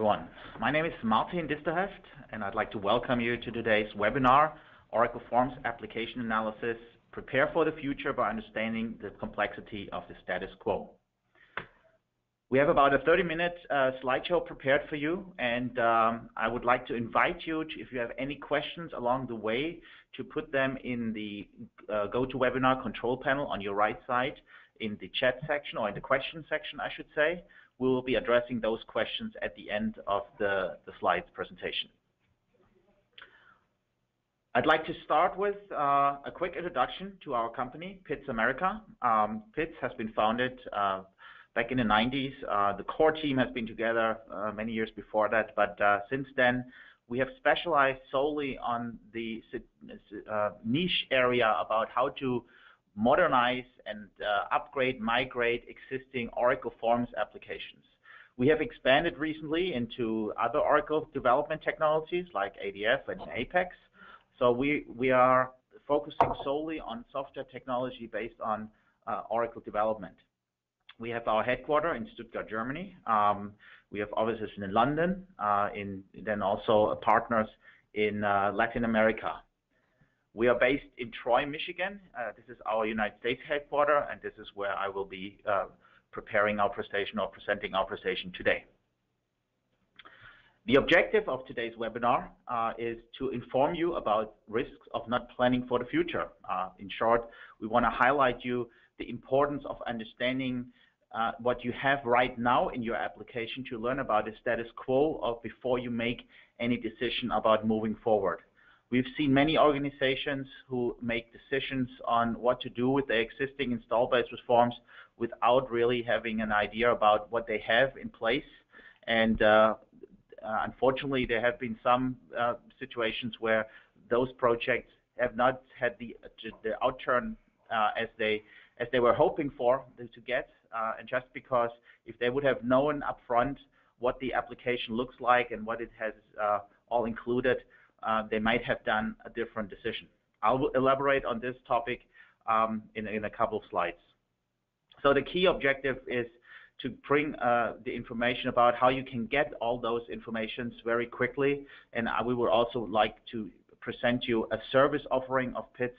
Everyone, my name is Martin Disterheft, and I'd like to welcome you to today's webinar, Oracle Forms Application Analysis, Prepare for the Future by Understanding the Complexity of the Status Quo. We have about a 30-minute slideshow prepared for you, and I would like to invite you, if you have any questions along the way, to put them in the GoToWebinar control panel on your right side in the chat section, or in the question section, I should say. We will be addressing those questions at the end of the slides presentation. I'd like to start with a quick introduction to our company, PITS America. PITS has been founded back in the 90s. The core team has been together many years before that, but since then we have specialized solely on the niche area about how to modernize and upgrade, migrate existing Oracle Forms applications. We have expanded recently into other Oracle development technologies like ADF and Apex. So we are focusing solely on software technology based on Oracle development. We have our headquarters in Stuttgart, Germany. We have offices in London, then also partners in Latin America. We are based in Troy, Michigan. This is our United States headquarters, and this is where I will be preparing our presentation or presenting our presentation today. The objective of today's webinar is to inform you about risks of not planning for the future. In short, we want to highlight you the importance of understanding what you have right now in your application to learn about the status quo before you make any decision about moving forward. We've seen many organizations who make decisions on what to do with their existing install base with forms without really having an idea about what they have in place. And unfortunately, there have been some situations where those projects have not had the outturn as they were hoping for to get. And just because if they would have known upfront what the application looks like and what it has all included, they might have done a different decision. I'll elaborate on this topic in a couple of slides. So the key objective is to bring the information about how you can get all those informations very quickly, and we would also like to present you a service offering of PITS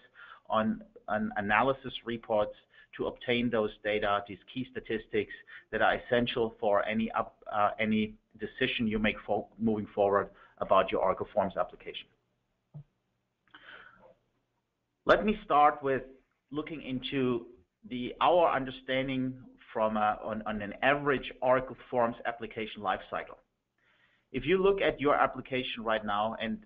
on analysis reports to obtain those data, these key statistics that are essential for any decision you make moving forward about your Oracle Forms application. Let me start with looking into our understanding from on an average Oracle Forms application lifecycle. If you look at your application right now, and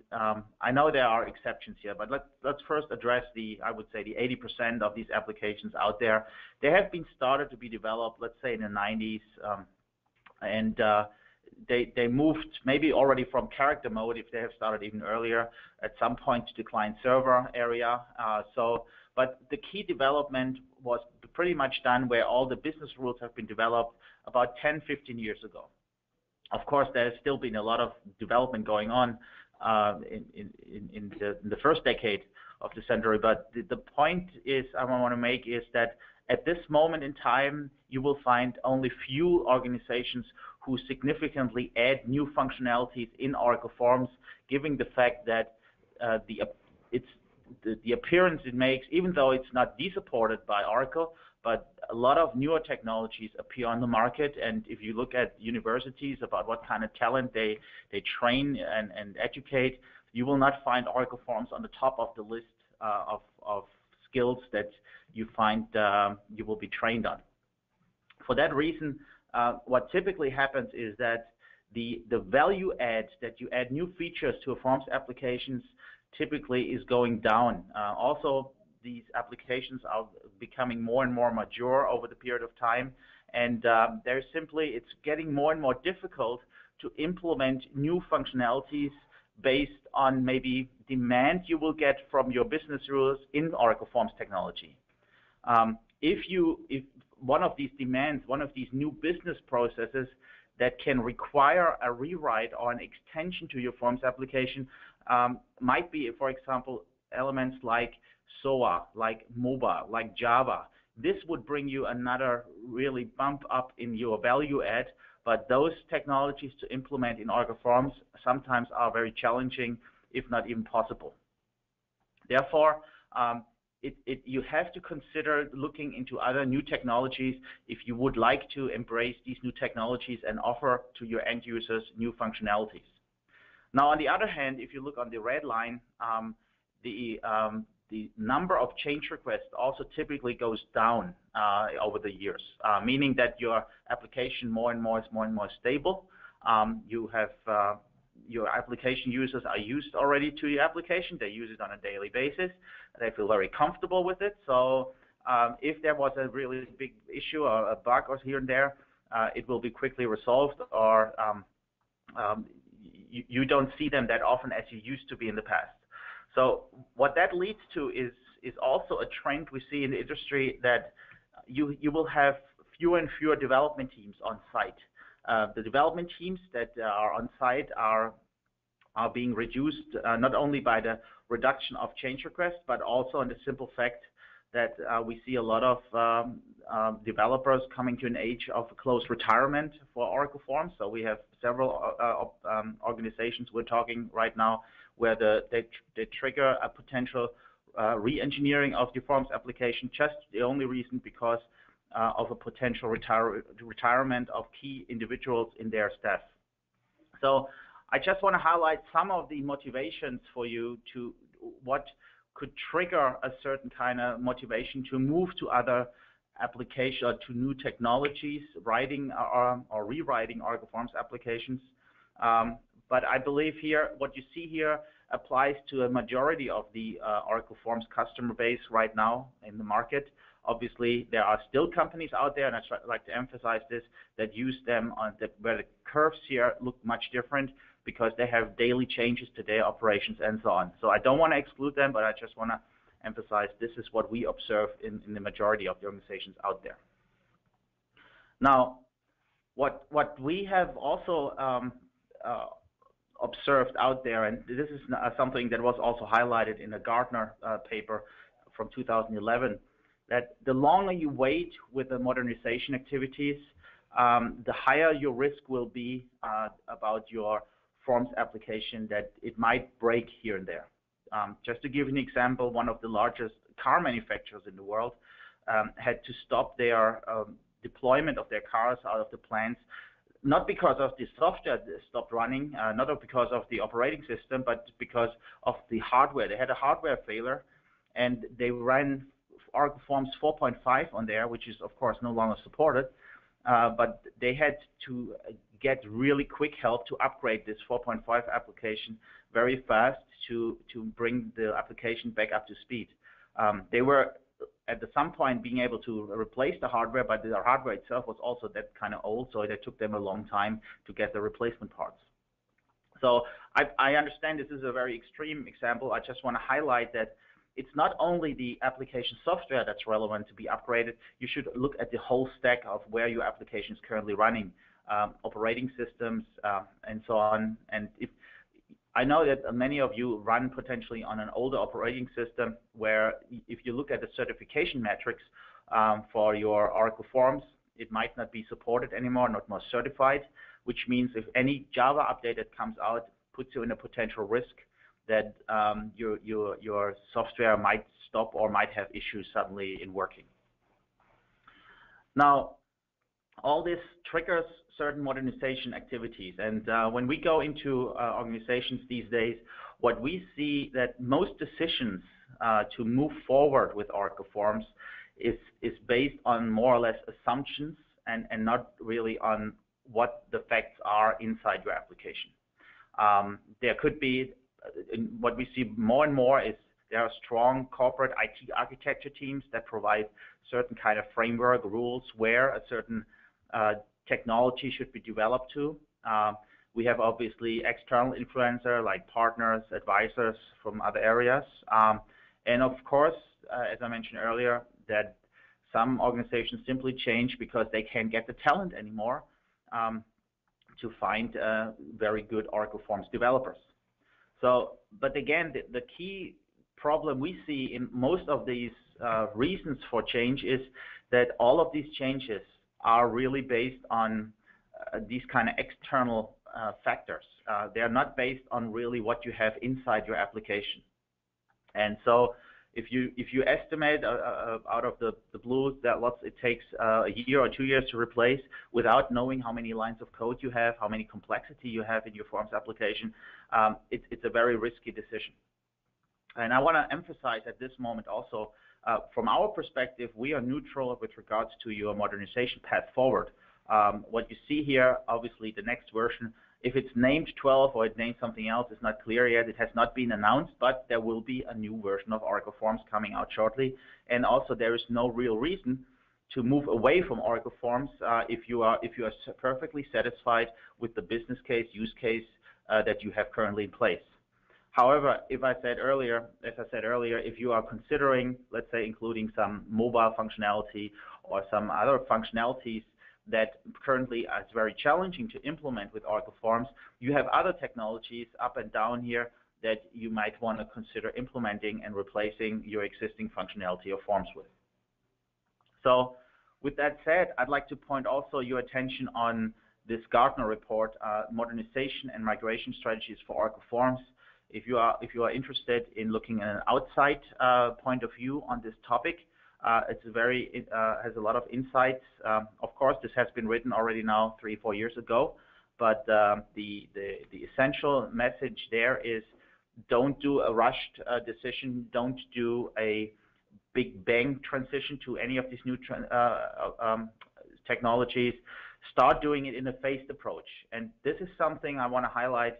I know there are exceptions here, but let's first address I would say the 80% of these applications out there. They have been started to be developed, let's say in the 90s, and they moved maybe already from character mode, if they have started even earlier, at some point to the client server area. But the key development was pretty much done where all the business rules have been developed about 10, 15 years ago. Of course, there has still been a lot of development going on in the first decade of the century, but the point I want to make is that at this moment in time, you will find only few organizations who significantly add new functionalities in Oracle Forms, given the fact that the appearance it makes, even though it's not supported by Oracle, but a lot of newer technologies appear on the market. And if you look at universities about what kind of talent they train and educate, you will not find Oracle Forms on the top of the list of skills that you find you will be trained on. For that reason, what typically happens is that the value add that you add new features to a Forms applications typically is going down. Also, these applications are becoming more and more mature over the period of time, and it's getting more and more difficult to implement new functionalities based on maybe demand you will get from your business rules in Oracle Forms technology. If one of these demands, one of these new business processes that can require a rewrite or an extension to your Forms application might be, for example, elements like SOA, like MOBA, like Java. This would bring you another really bump up in your value add, but those technologies to implement in Oracle Forms sometimes are very challenging, if not even possible. Therefore, you have to consider looking into other new technologies if you would like to embrace these new technologies and offer to your end users new functionalities. Now, on the other hand, if you look on the red line, the number of change requests also typically goes down over the years, meaning that your application more and more stable. You have your application users are used already to your application. They use it on a daily basis. They feel very comfortable with it. So if there was a really big issue or a bug or here and there, it will be quickly resolved, or you don't see them that often as you used to be in the past. So what that leads to is also a trend we see in the industry, that you will have fewer and fewer development teams on site. The development teams that are on site are being reduced not only by the reduction of change requests, but also in the simple fact that we see a lot of developers coming to an age of close retirement for Oracle Forms. So we have several organizations we're talking right now where they trigger a potential re-engineering of the Forms application, just the only reason because of a potential retirement of key individuals in their staff. So I just want to highlight some of the motivations for you to what could trigger a certain kind of motivation to move to other applications or to new technologies, writing or rewriting Oracle Forms applications. But I believe here, what you see here applies to a majority of the Oracle Forms customer base right now in the market. Obviously, there are still companies out there, and I'd like to emphasize this, that use them on where the curves here look much different because they have daily changes to their operations and so on. So I don't want to exclude them, but I just want to emphasize this is what we observe in the majority of the organizations out there. Now, what we have also observed out there, and this is something that was also highlighted in a Gartner paper from 2011, that the longer you wait with the modernization activities, the higher your risk will be about your Forms application that it might break here and there. Just to give you an example, one of the largest car manufacturers in the world had to stop their deployment of their cars out of the plants, not because of the software that stopped running, not because of the operating system, but because of the hardware. They had a hardware failure, and they ran Oracle Forms 4.5 on there, which is of course no longer supported, but they had to get really quick help to upgrade this 4.5 application very fast to bring the application back up to speed. They were at some point being able to replace the hardware, but the hardware itself was also that kind of old, so it took them a long time to get the replacement parts. So I understand this is a very extreme example. I just want to highlight that it's not only the application software that's relevant to be upgraded. You should look at the whole stack of where your application is currently running, operating systems, and so on. And I know that many of you run potentially on an older operating system where if you look at the certification metrics for your Oracle Forms, it might not be supported anymore, not more certified, which means if any Java update that comes out puts you in a potential risk that your software might stop or might have issues suddenly in working. Now, all this triggers certain modernization activities, and when we go into organizations these days, what we see that most decisions to move forward with Oracle Forms is based on more or less assumptions and not really on what the facts are inside your application. There could be, what we see more and more is there are strong corporate IT architecture teams that provide certain kind of framework rules where a certain technology should be developed to. We have obviously external influencer like partners, advisors from other areas. And of course, as I mentioned earlier, that some organizations simply change because they can't get the talent anymore to find very good Oracle Forms developers. So, but again, the key problem we see in most of these reasons for change is that all of these changes are really based on these kind of external factors. They are not based on really what you have inside your application. And so if you estimate out of the blue that what it takes a year or 2 years to replace without knowing how many lines of code you have, how many complexity you have in your forms application, it's a very risky decision. And I want to emphasize at this moment also, from our perspective, we are neutral with regards to your modernization path forward. What you see here, obviously the next version, if it's named 12 or it's named something else, it's not clear yet. It has not been announced, but there will be a new version of Oracle Forms coming out shortly. And also there is no real reason to move away from Oracle Forms if you are perfectly satisfied with the business case, use case that you have currently in place. However, as I said earlier, if you are considering, let's say, including some mobile functionality or some other functionalities that currently is very challenging to implement with Oracle Forms, you have other technologies up and down here that you might want to consider implementing and replacing your existing functionality of Forms with. So with that said, I'd like to point also your attention on this Gartner report, Modernization and Migration Strategies for Oracle Forms. If you are interested in looking at an outside point of view on this topic, it's has a lot of insights. Of course, this has been written already now 3-4 years ago, but the essential message there is don't do a rushed decision, don't do a big bang transition to any of these new technologies. Start doing it in a phased approach, and this is something I want to highlight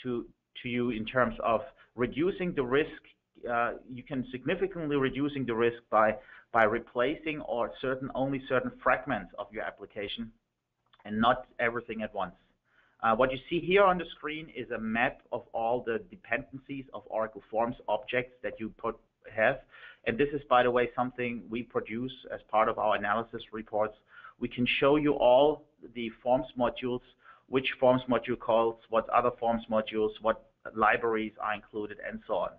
to you in terms of reducing the risk. You can significantly reducing the risk by replacing only certain fragments of your application and not everything at once. What you see here on the screen is a map of all the dependencies of Oracle Forms objects that you have. And this is, by the way, something we produce as part of our analysis reports. We can show you all the Forms modules, which Forms module calls, what other Forms modules, what libraries are included, and so on.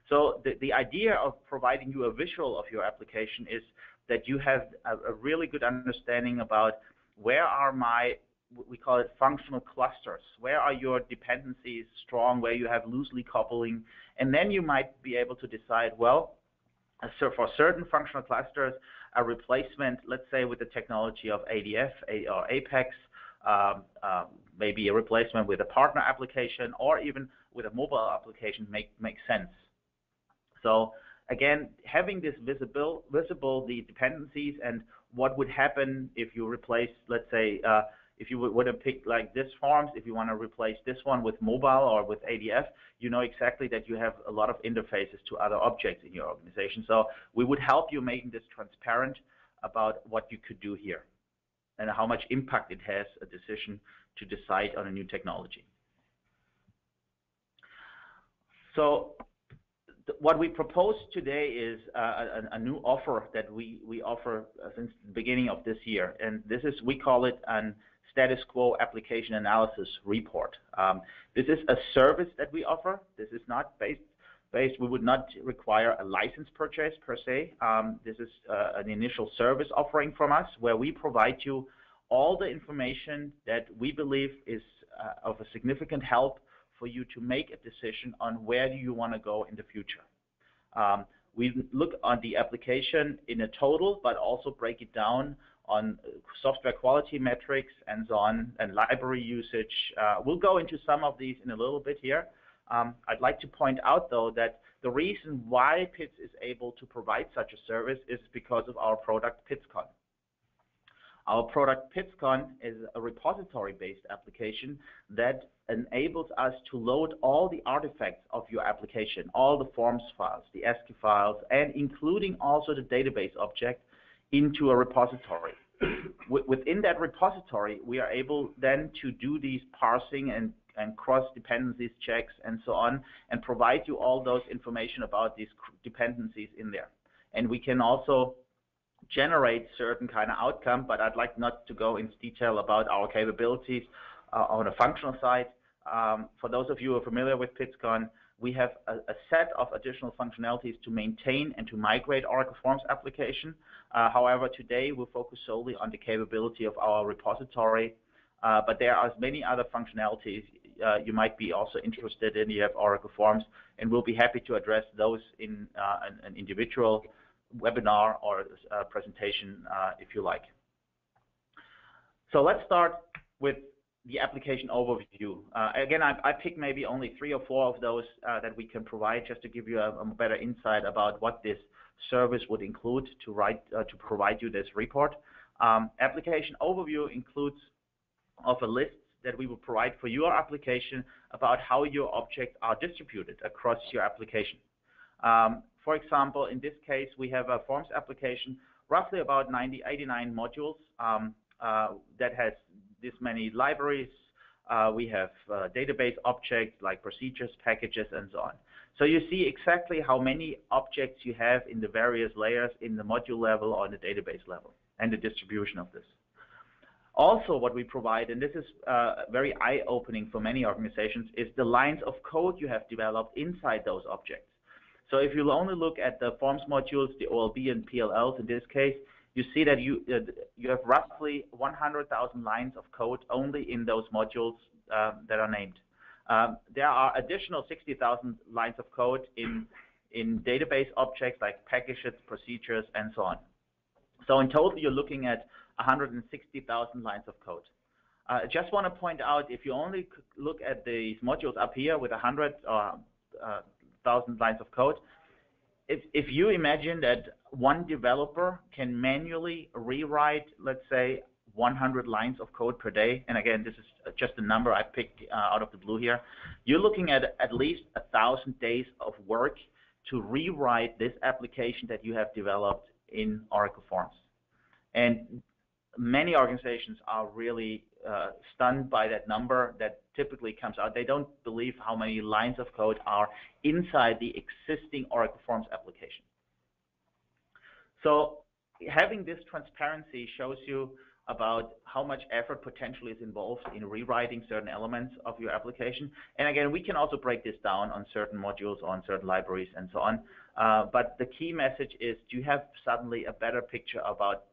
So the idea of providing you a visual of your application is that you have a really good understanding about where are we call it functional clusters, where are your dependencies strong, where you have loosely coupling, and then you might be able to decide, well, so for certain functional clusters, a replacement, let's say with the technology of ADF or Apex, maybe a replacement with a partner application or even with a mobile application makes sense. So again, having this visible the dependencies and what would happen if you replace, let's say, if you would have picked like this Forms, if you want to replace this one with mobile or with ADF, you know exactly that you have a lot of interfaces to other objects in your organization. So we would help you making this transparent about what you could do here and how much impact it has a decision to decide on a new technology. So what we propose today is a new offer that we offer since the beginning of this year, and this is, we call it an status quo application analysis report. This is a service that we offer. This is not based. We would not require a license purchase per se. This is an initial service offering from us where we provide you all the information that we believe is of a significant help for you to make a decision on where do you want to go in the future. We look on the application in a total, but also break it down on software quality metrics and so on, and library usage. We'll go into some of these in a little bit here. I'd like to point out, though, that the reason why PITS is able to provide such a service is because of our product PITSCon. Our product PITSCon is a repository-based application that enables us to load all the artifacts of your application, all the Forms files, the ASCII files, and including also the database object into a repository. Within that repository, we are able then to do these parsing and cross-dependencies checks and so on, and provide you all those information about these dependencies in there. And we can also generate certain kind of outcome, but I'd like not to go into detail about our capabilities on a functional side. For those of you who are familiar with PITSCon, we have a set of additional functionalities to maintain and to migrate Oracle Forms application. However, today we'll focus solely on the capability of our repository, but there are many other functionalities you might be also interested in. You have Oracle Forms, and we'll be happy to address those in an individual webinar or presentation if you like. So let's start with the application overview. Again, I picked maybe only 3 or 4 of those that we can provide just to give you a better insight about what this service would include to provide you this report. Application overview includes of a list that we will provide for your application about how your objects are distributed across your application. For example, in this case, we have a Forms application, roughly about 89 modules that has this many libraries. We have database objects like procedures, packages, and so on. So you see exactly how many objects you have in the various layers in the module level or in the database level and the distribution of this. Also, what we provide, and this is very eye-opening for many organizations, is the lines of code you have developed inside those objects. So if you only look at the Forms modules, the OLB and PLLs in this case, you see that you have roughly 100,000 lines of code only in those modules that are named. There are additional 60,000 lines of code in database objects like packages, procedures, and so on. So in total, you're looking at 160,000 lines of code. I just want to point out, if you only look at these modules up here with 100,000 lines of code, if you imagine that one developer can manually rewrite, let's say, 100 lines of code per day, and again, this is just a number I picked out of the blue here, you're looking at least 1,000 days of work to rewrite this application that you have developed in Oracle Forms. And many organizations are really stunned by that number that typically comes out. They don't believe how many lines of code are inside the existing Oracle Forms application. So having this transparency shows you about how much effort potentially is involved in rewriting certain elements of your application. And again, we can also break this down on certain modules, on certain libraries, and so on. But the key message is, do you have suddenly a better picture about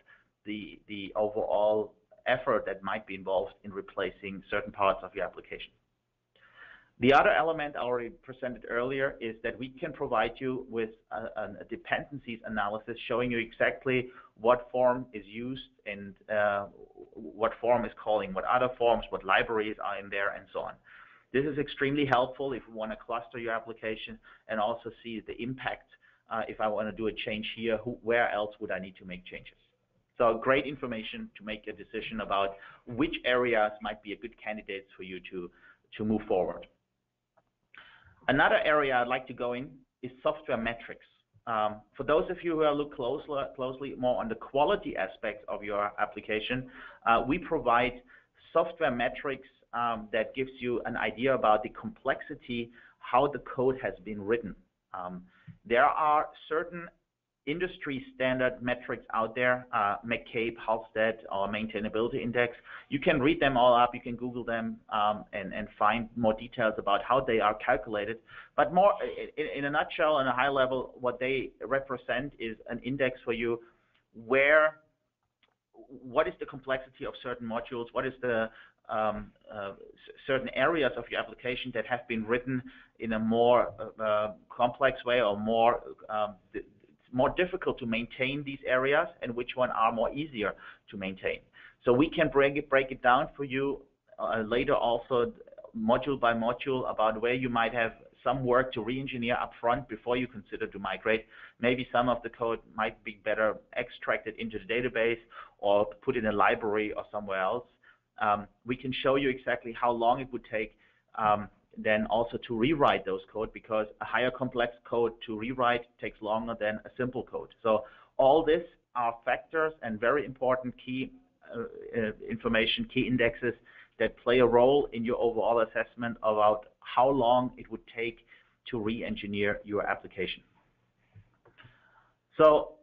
the overall effort that might be involved in replacing certain parts of your application? The other element I already presented earlier is that we can provide you with a dependencies analysis showing you exactly what form is used and what form is calling what other forms, what libraries are in there, and so on. This is extremely helpful if you want to cluster your application and also see the impact. If I want to do a change here, where else would I need to make changes? So great information to make a decision about which areas might be a good candidates for you to move forward. Another area I'd like to go in is software metrics. For those of you who look closely more on the quality aspects of your application, we provide software metrics that gives you an idea about the complexity, how the code has been written. There are certain industry standard metrics out there, McCabe, Halstead, or Maintainability Index. You can read them all up, you can Google them and find more details about how they are calculated. But more in a nutshell, on a high level, what they represent is an index for you where, what is the complexity of certain modules, what is the certain areas of your application that have been written in a more complex way or more difficult to maintain these areas, and which one are more easier to maintain. So we can break it down for you later also, module by module, about where you might have some work to re-engineer up front before you consider to migrate. Maybe some of the code might be better extracted into the database or put in a library or somewhere else. We can show you exactly how long it would take then also to rewrite those code, because a higher complex code to rewrite takes longer than a simple code. So all this are factors and very important key information, key indexes that play a role in your overall assessment about how long it would take to re-engineer your application. So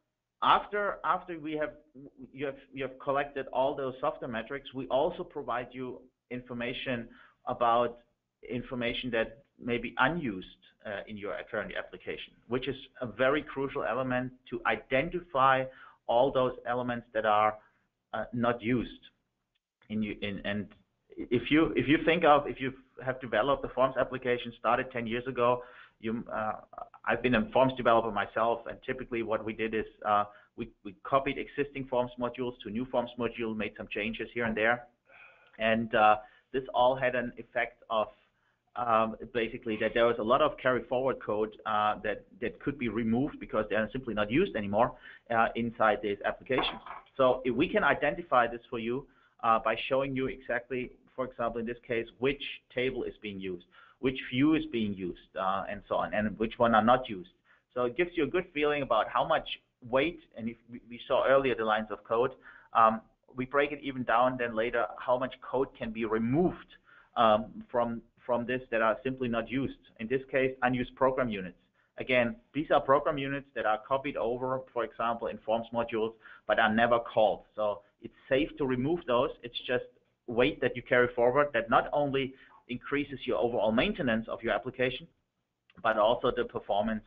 after you have collected all those software metrics, we also provide you information about information that maybe unused in your current application, which is a very crucial element to identify all those elements that are not used. And if you think of, if you have developed a forms application started 10 years ago, I've been a forms developer myself, and typically what we did is we copied existing forms modules to new forms module, made some changes here and there, and this all had an effect of basically that there was a lot of carry forward code that could be removed because they are simply not used anymore inside these applications. So if we can identify this for you by showing you exactly, for example, in this case, which table is being used, which view is being used, and so on, and which one are not used. So it gives you a good feeling about how much weight, and if we saw earlier the lines of code, we break it even down then later how much code can be removed from this that are simply not used. In this case, unused program units. Again, these are program units that are copied over, for example, in forms modules, but are never called. So it's safe to remove those. It's just weight that you carry forward that not only increases your overall maintenance of your application, but also the performance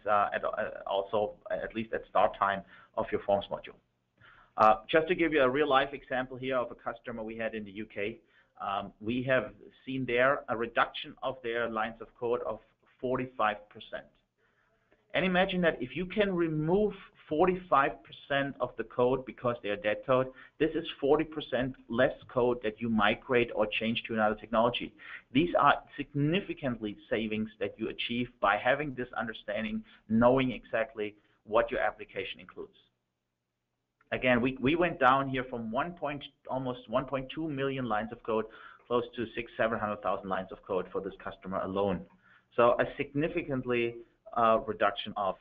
also at least at start time of your forms module. Just to give you a real life example here of a customer we had in the UK, we have seen there a reduction of their lines of code of 45%. And imagine that if you can remove 45% of the code because they are dead code, this is 40% less code that you migrate or change to another technology. These are significantly savings that you achieve by having this understanding, knowing exactly what your application includes. Again, we went down here from almost 1.2 million lines of code, close to 600,000-700,000 lines of code for this customer alone. So a significantly reduction of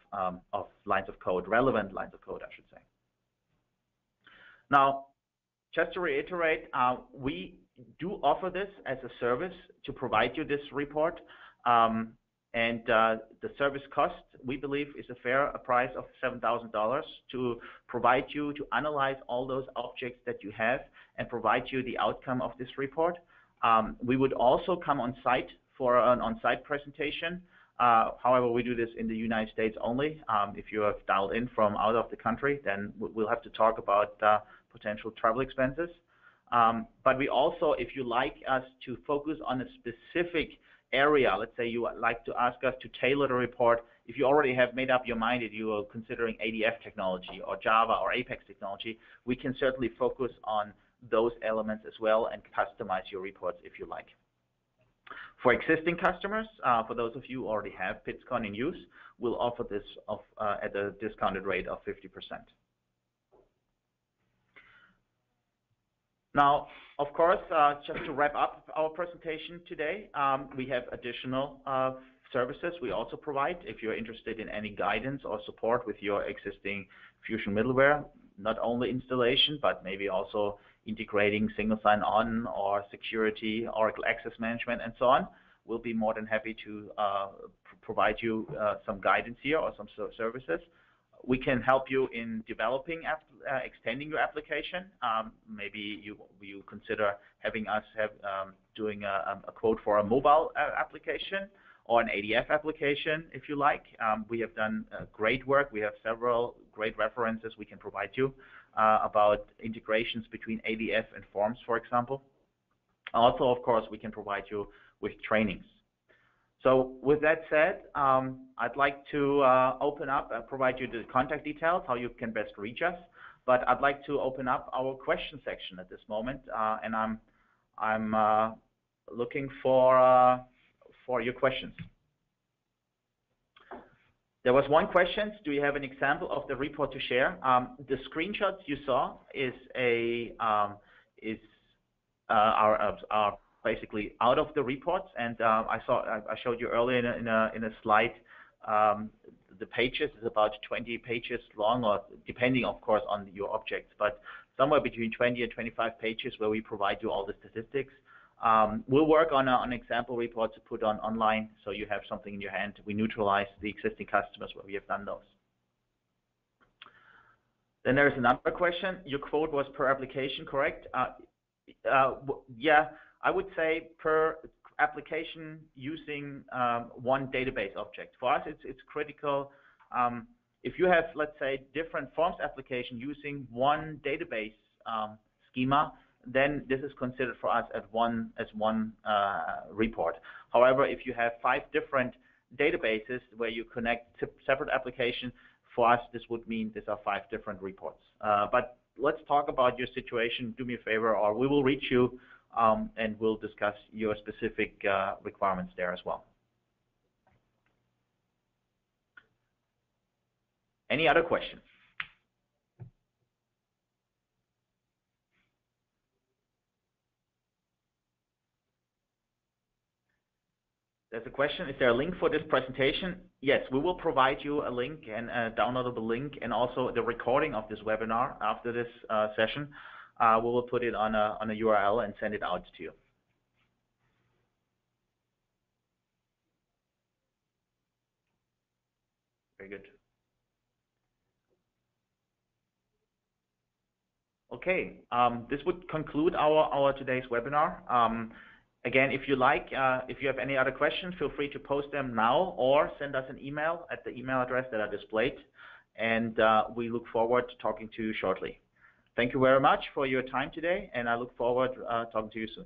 lines of code, relevant lines of code, I should say. Now, just to reiterate, we do offer this as a service to provide you this report. And the service cost, we believe, is a fair price of $7,000 to provide you to analyze all those objects that you have and provide you the outcome of this report. We would also come on site for an on-site presentation. However, we do this in the United States only. If you have dialed in from out of the country, then we'll have to talk about potential travel expenses. But we also, if you like us to focus on a specific area, let's say you would like to ask us to tailor the report, if you already have made up your mind that you are considering ADF technology or Java or Apex technology, we can certainly focus on those elements as well and customize your reports if you like. For existing customers, for those of you who already have PITSCon in use, we'll offer this at a discounted rate of 50%. Now, of course, just to wrap up our presentation today, we have additional services we also provide. If you're interested in any guidance or support with your existing Fusion middleware, not only installation, but maybe also integrating single sign-on or security, Oracle Access Management, and so on, we'll be more than happy to provide you some guidance here or some services. We can help you in developing, extending your application. Maybe you consider having us doing a quote for a mobile application or an ADF application, if you like. We have done great work. We have several great references we can provide you about integrations between ADF and forms, for example. Also, of course, we can provide you with trainings. So with that said, I'd like to open up and provide you the contact details, how you can best reach us. But I'd like to open up our question section at this moment, and I'm looking for your questions. There was one question: do you have an example of the report to share? The screenshots you saw are basically out of the reports, and I showed you earlier in a slide. The pages is about 20 pages long, or depending, of course, on your objects, but somewhere between 20 and 25 pages where we provide you all the statistics. We'll work on an example report to put online, so you have something in your hand. We neutralize the existing customers where we have done those. Then there's another question. Your quote was per application, correct? Yeah, I would say per application using one database object. For us, it's critical. If you have, let's say, different forms application using one database schema, then this is considered for us as one report. However, if you have 5 different databases where you connect separate applications, for us this would mean these are 5 different reports. But let's talk about your situation. Do me a favor, or we will reach you and we'll discuss your specific requirements there as well. Any other questions? There's a question, is there a link for this presentation? Yes, we will provide you a link and a downloadable link, and also the recording of this webinar after this session. We will put it on a URL and send it out to you. Very good. Okay, this would conclude our today's webinar. Again, if you have any other questions, feel free to post them now or send us an email at the email address that are displayed, and we look forward to talking to you shortly. Thank you very much for your time today, and I look forward to talking to you soon.